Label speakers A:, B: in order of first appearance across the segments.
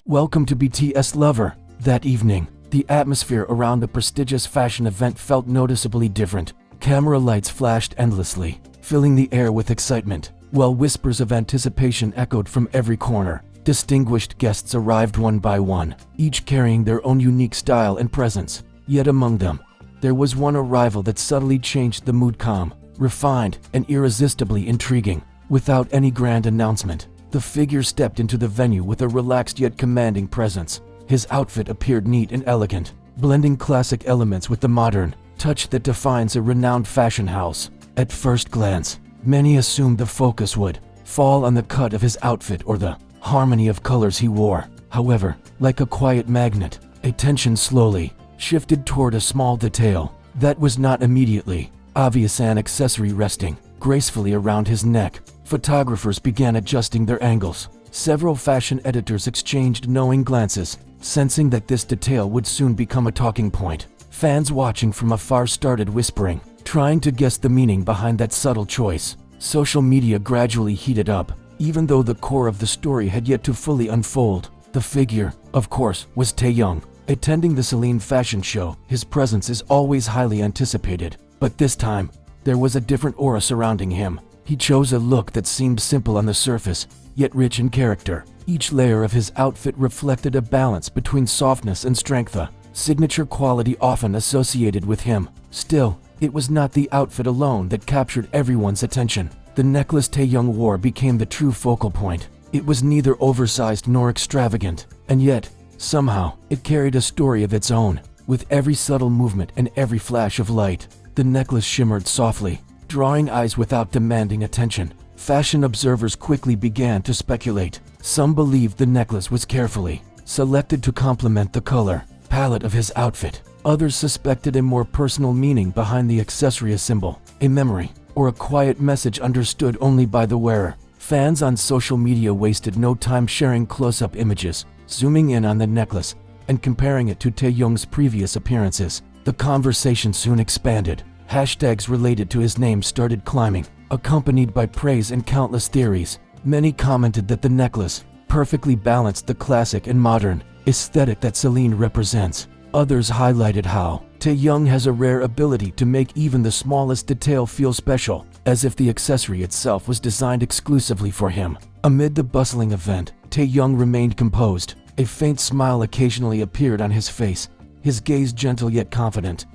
A: Welcome to BTS Lover. That evening, the atmosphere around the prestigious fashion event felt noticeably different. Camera lights flashed endlessly, filling the air with excitement, while whispers of anticipation echoed from every corner. Distinguished guests arrived one by one, each carrying their own unique style and presence. Yet among them, there was one arrival that subtly changed the mood: calm, refined, and irresistibly intriguing. Without any grand announcement, the figure stepped into the venue with a relaxed yet commanding presence. His outfit appeared neat and elegant, blending classic elements with the modern touch that defines a renowned fashion house. At first glance, many assumed the focus would fall on the cut of his outfit or the harmony of colors he wore. However, like a quiet magnet, attention slowly shifted toward a small detail that was not immediately obvious: an accessory resting gracefully around his neck. Photographers began adjusting their angles. Several fashion editors exchanged knowing glances, sensing that this detail would soon become a talking point. Fans watching from afar started whispering, trying to guess the meaning behind that subtle choice. Social media gradually heated up, even though the core of the story had yet to fully unfold. The figure, of course, was Taehyung. Attending the Celine fashion show, his presence is always highly anticipated, but this time, there was a different aura surrounding him. He chose a look that seemed simple on the surface, yet rich in character. Each layer of his outfit reflected a balance between softness and strength, a signature quality often associated with him. Still, it was not the outfit alone that captured everyone's attention. The necklace Taehyung wore became the true focal point. It was neither oversized nor extravagant, and yet, somehow, it carried a story of its own. With every subtle movement and every flash of light, the necklace shimmered softly, drawing eyes without demanding attention. Fashion observers quickly began to speculate. Some believed the necklace was carefully selected to complement the color palette of his outfit. Others suspected a more personal meaning behind the accessory: a symbol, a memory, or a quiet message understood only by the wearer. Fans on social media wasted no time sharing close-up images, zooming in on the necklace, and comparing it to Taehyung's previous appearances. The conversation soon expanded. Hashtags related to his name started climbing, accompanied by praise and countless theories. Many commented that the necklace perfectly balanced the classic and modern aesthetic that Celine represents. Others highlighted how Taehyung has a rare ability to make even the smallest detail feel special, as if the accessory itself was designed exclusively for him. Amid the bustling event, Taehyung remained composed. A faint smile occasionally appeared on his face, his gaze gentle yet confident.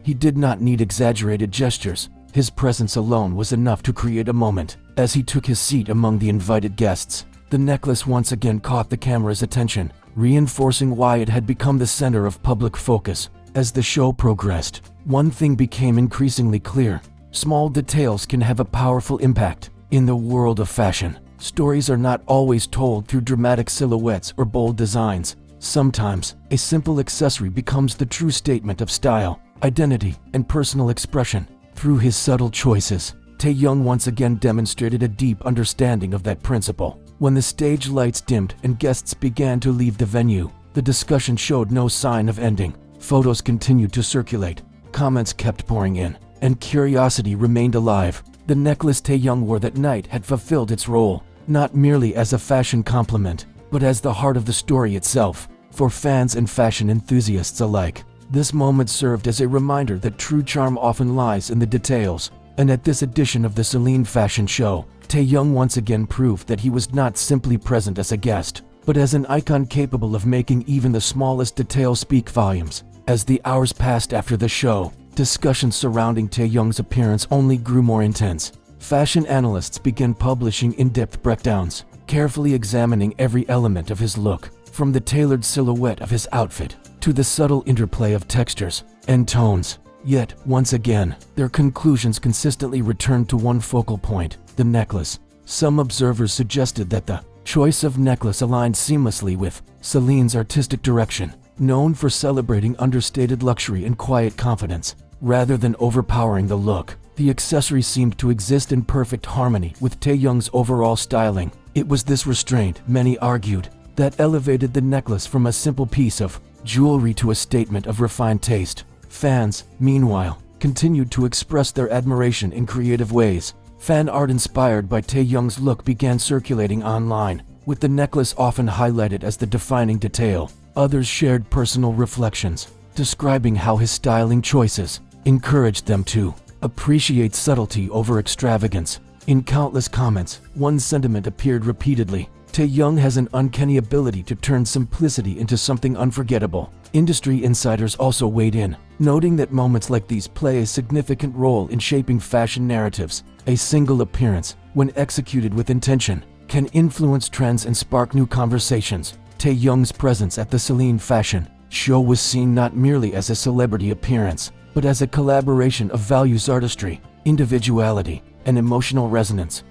A: He did not need exaggerated gestures. His presence alone was enough to create a moment. As he took his seat among the invited guests, the necklace once again caught the camera's attention, reinforcing why it had become the center of public focus. As the show progressed, one thing became increasingly clear: small details can have a powerful impact. In the world of fashion, stories are not always told through dramatic silhouettes or bold designs. Sometimes, a simple accessory becomes the true statement of style, identity, and personal expression. Through his subtle choices, Taehyung once again demonstrated a deep understanding of that principle. When the stage lights dimmed and guests began to leave the venue, the discussion showed no sign of ending. Photos continued to circulate, comments kept pouring in, and curiosity remained alive. The necklace Taehyung wore that night had fulfilled its role, not merely as a fashion complement, but as the heart of the story itself. For fans and fashion enthusiasts alike, this moment served as a reminder that true charm often lies in the details. And at this edition of the Celine fashion show, Taehyung once again proved that he was not simply present as a guest, but as an icon capable of making even the smallest detail speak volumes. As the hours passed after the show, discussions surrounding Taehyung's appearance only grew more intense. Fashion analysts began publishing in-depth breakdowns, carefully examining every element of his look, from the tailored silhouette of his outfit to the subtle interplay of textures and tones. Yet, once again, their conclusions consistently returned to one focal point: the necklace. Some observers suggested that the choice of necklace aligned seamlessly with Celine's artistic direction, known for celebrating understated luxury and quiet confidence. Rather than overpowering the look, the accessory seemed to exist in perfect harmony with Taehyung's overall styling. It was this restraint, many argued, that elevated the necklace from a simple piece of jewelry to a statement of refined taste. Fans, meanwhile, continued to express their admiration in creative ways. Fan art inspired by Taehyung's look began circulating online, with the necklace often highlighted as the defining detail. Others shared personal reflections, describing how his styling choices encouraged them to appreciate subtlety over extravagance. In countless comments, one sentiment appeared repeatedly: Taehyung has an uncanny ability to turn simplicity into something unforgettable. Industry insiders also weighed in, noting that moments like these play a significant role in shaping fashion narratives. A single appearance, when executed with intention, can influence trends and spark new conversations. Taehyung's presence at the Celine fashion show was seen not merely as a celebrity appearance, but as a collaboration of values, artistry, individuality, and emotional resonance.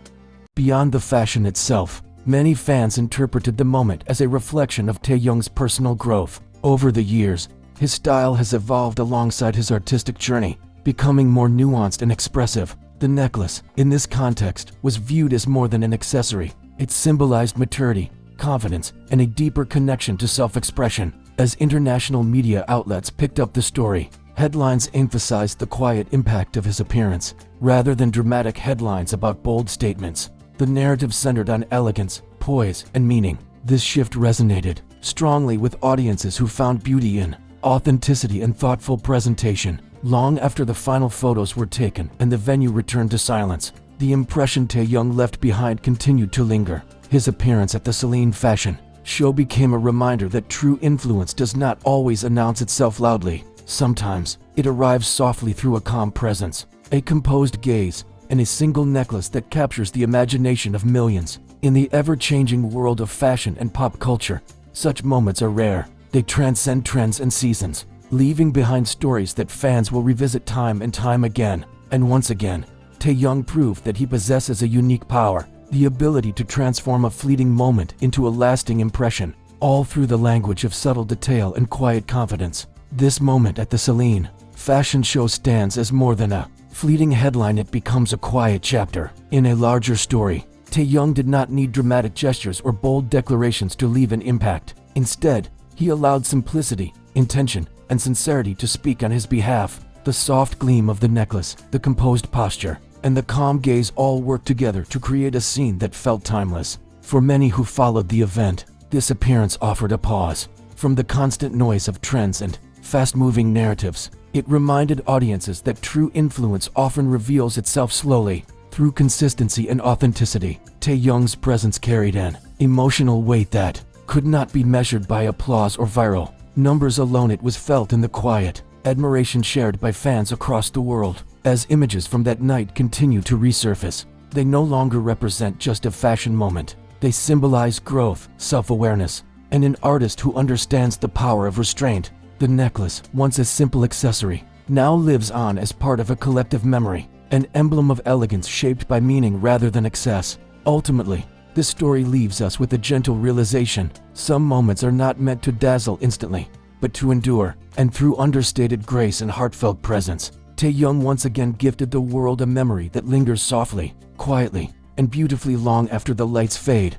A: Beyond the fashion itself, many fans interpreted the moment as a reflection of Taehyung's personal growth. Over the years, his style has evolved alongside his artistic journey, becoming more nuanced and expressive. The necklace, in this context, was viewed as more than an accessory. It symbolized maturity, confidence, and a deeper connection to self-expression. As international media outlets picked up the story, headlines emphasized the quiet impact of his appearance, rather than dramatic headlines about bold statements. The narrative centered on elegance, poise, and meaning. This shift resonated strongly with audiences who found beauty in authenticity and thoughtful presentation. Long after the final photos were taken and the venue returned to silence, the impression Taehyung left behind continued to linger. His appearance at the Celine fashion show became a reminder that true influence does not always announce itself loudly. Sometimes, it arrives softly through a calm presence, a composed gaze, and a single necklace that captures the imagination of millions. In the ever-changing world of fashion and pop culture, such moments are rare. They transcend trends and seasons, leaving behind stories that fans will revisit time and time again. And once again, Taehyung proved that he possesses a unique power, the ability to transform a fleeting moment into a lasting impression, all through the language of subtle detail and quiet confidence. This moment at the Celine fashion show stands as more than a fleeting headline. It becomes a quiet chapter in a larger story. Taehyung did not need dramatic gestures or bold declarations to leave an impact. Instead, he allowed simplicity, intention, and sincerity to speak on his behalf. The soft gleam of the necklace, the composed posture, and the calm gaze all worked together to create a scene that felt timeless. For many who followed the event, this appearance offered a pause. From the constant noise of trends and fast-moving narratives, it reminded audiences that true influence often reveals itself slowly, through consistency and authenticity. Taehyung's presence carried an emotional weight that could not be measured by applause or viral numbers alone. It was felt in the quiet admiration shared by fans across the world. As images from that night continue to resurface, they no longer represent just a fashion moment. They symbolize growth, self-awareness, and an artist who understands the power of restraint. The necklace, once a simple accessory, now lives on as part of a collective memory, an emblem of elegance shaped by meaning rather than excess. Ultimately, this story leaves us with a gentle realization: some moments are not meant to dazzle instantly, but to endure. And through understated grace and heartfelt presence, Taehyung once again gifted the world a memory that lingers softly, quietly, and beautifully long after the lights fade.